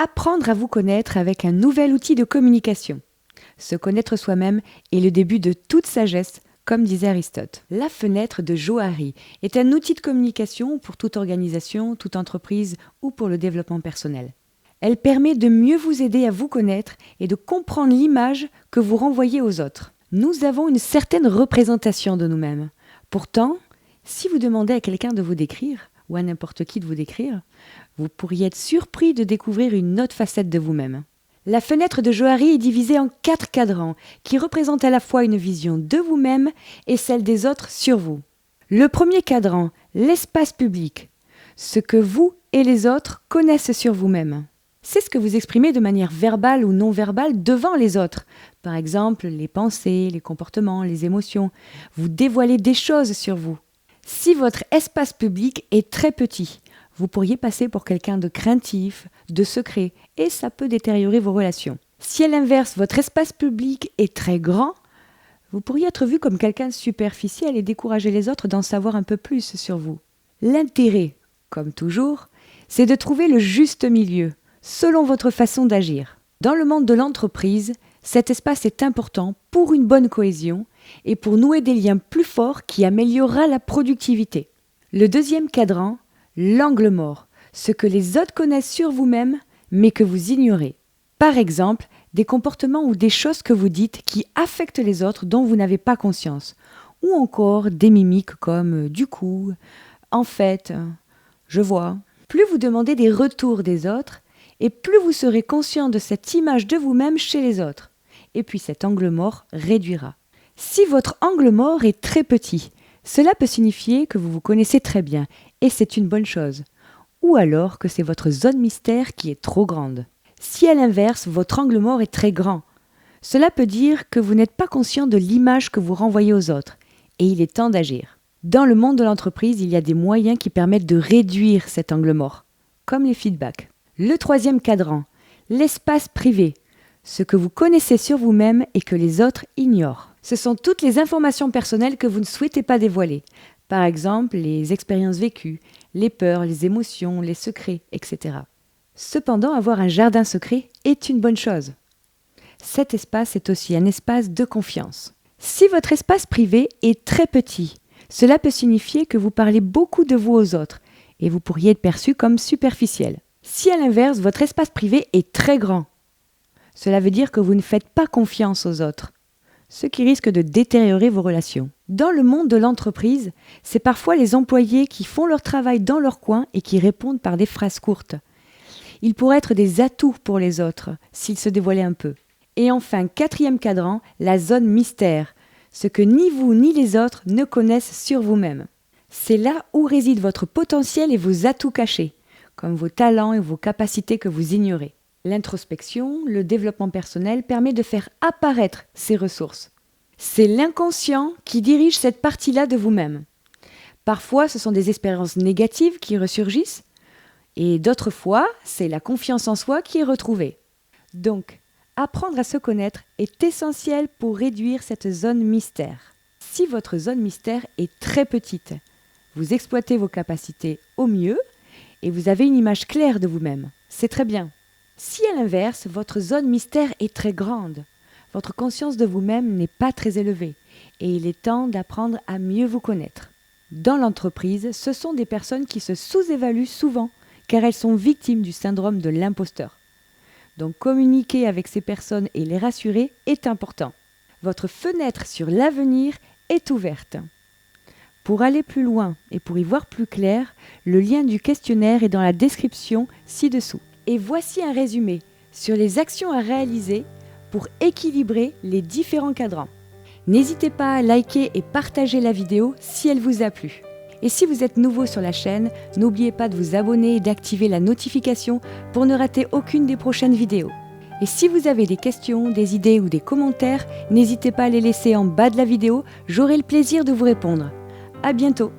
Apprendre à vous connaître avec un nouvel outil de communication. Se connaître soi-même est le début de toute sagesse, comme disait Aristote. La fenêtre de Johari est un outil de communication pour toute organisation, toute entreprise ou pour le développement personnel. Elle permet de mieux vous aider à vous connaître et de comprendre l'image que vous renvoyez aux autres. Nous avons une certaine représentation de nous-mêmes. Pourtant, si vous demandez à quelqu'un de vous décrire, ou à n'importe qui de vous décrire, vous pourriez être surpris de découvrir une autre facette de vous-même. La fenêtre de Johari est divisée en 4 cadrans qui représentent à la fois une vision de vous-même et celle des autres sur vous. Le premier cadran, l'espace public, ce que vous et les autres connaissent sur vous-même. C'est ce que vous exprimez de manière verbale ou non verbale devant les autres. Par exemple, les pensées, les comportements, les émotions. Vous dévoilez des choses sur vous. Si votre espace public est très petit, vous pourriez passer pour quelqu'un de craintif, de secret, et ça peut détériorer vos relations. Si à l'inverse, votre espace public est très grand, vous pourriez être vu comme quelqu'un de superficiel et décourager les autres d'en savoir un peu plus sur vous. L'intérêt, comme toujours, c'est de trouver le juste milieu, selon votre façon d'agir. Dans le monde de l'entreprise, cet espace est important pour une bonne cohésion et pour nouer des liens plus forts qui améliorera la productivité. Le deuxième cadran, l'angle mort, ce que les autres connaissent sur vous-même, mais que vous ignorez. Par exemple, des comportements ou des choses que vous dites qui affectent les autres dont vous n'avez pas conscience. Ou encore des mimiques comme « du coup »,« en fait »,« je vois ». Plus vous demandez des retours des autres, et plus vous serez conscient de cette image de vous-même chez les autres. Et puis cet angle mort réduira. Si votre angle mort est très petit, cela peut signifier que vous vous connaissez très bien, et c'est une bonne chose. Ou alors que c'est votre zone mystère qui est trop grande. Si à l'inverse, votre angle mort est très grand, cela peut dire que vous n'êtes pas conscient de l'image que vous renvoyez aux autres, et il est temps d'agir. Dans le monde de l'entreprise, il y a des moyens qui permettent de réduire cet angle mort, comme les feedbacks. Le troisième cadran, l'espace privé, ce que vous connaissez sur vous-même et que les autres ignorent. Ce sont toutes les informations personnelles que vous ne souhaitez pas dévoiler. Par exemple, les expériences vécues, les peurs, les émotions, les secrets, etc. Cependant, avoir un jardin secret est une bonne chose. Cet espace est aussi un espace de confiance. Si votre espace privé est très petit, cela peut signifier que vous parlez beaucoup de vous aux autres et vous pourriez être perçu comme superficiel. Si à l'inverse, votre espace privé est très grand, cela veut dire que vous ne faites pas confiance aux autres, ce qui risque de détériorer vos relations. Dans le monde de l'entreprise, c'est parfois les employés qui font leur travail dans leur coin et qui répondent par des phrases courtes. Ils pourraient être des atouts pour les autres, s'ils se dévoilaient un peu. Et enfin, quatrième cadran, la zone mystère, ce que ni vous ni les autres ne connaissent sur vous-même. C'est là où réside votre potentiel et vos atouts cachés, comme vos talents et vos capacités que vous ignorez. L'introspection, le développement personnel permet de faire apparaître ces ressources. C'est l'inconscient qui dirige cette partie-là de vous-même. Parfois, ce sont des expériences négatives qui ressurgissent, et d'autres fois, c'est la confiance en soi qui est retrouvée. Donc, apprendre à se connaître est essentiel pour réduire cette zone mystère. Si votre zone mystère est très petite, vous exploitez vos capacités au mieux et vous avez une image claire de vous-même. C'est très bien. Si à l'inverse, votre zone mystère est très grande, votre conscience de vous-même n'est pas très élevée et il est temps d'apprendre à mieux vous connaître. Dans l'entreprise, ce sont des personnes qui se sous-évaluent souvent car elles sont victimes du syndrome de l'imposteur. Donc communiquer avec ces personnes et les rassurer est important. Votre fenêtre sur l'avenir est ouverte. Pour aller plus loin et pour y voir plus clair, le lien du questionnaire est dans la description ci-dessous. Et voici un résumé sur les actions à réaliser pour équilibrer les différents cadrans. N'hésitez pas à liker et partager la vidéo si elle vous a plu. Et si vous êtes nouveau sur la chaîne, n'oubliez pas de vous abonner et d'activer la notification pour ne rater aucune des prochaines vidéos. Et si vous avez des questions, des idées ou des commentaires, n'hésitez pas à les laisser en bas de la vidéo, j'aurai le plaisir de vous répondre. À bientôt!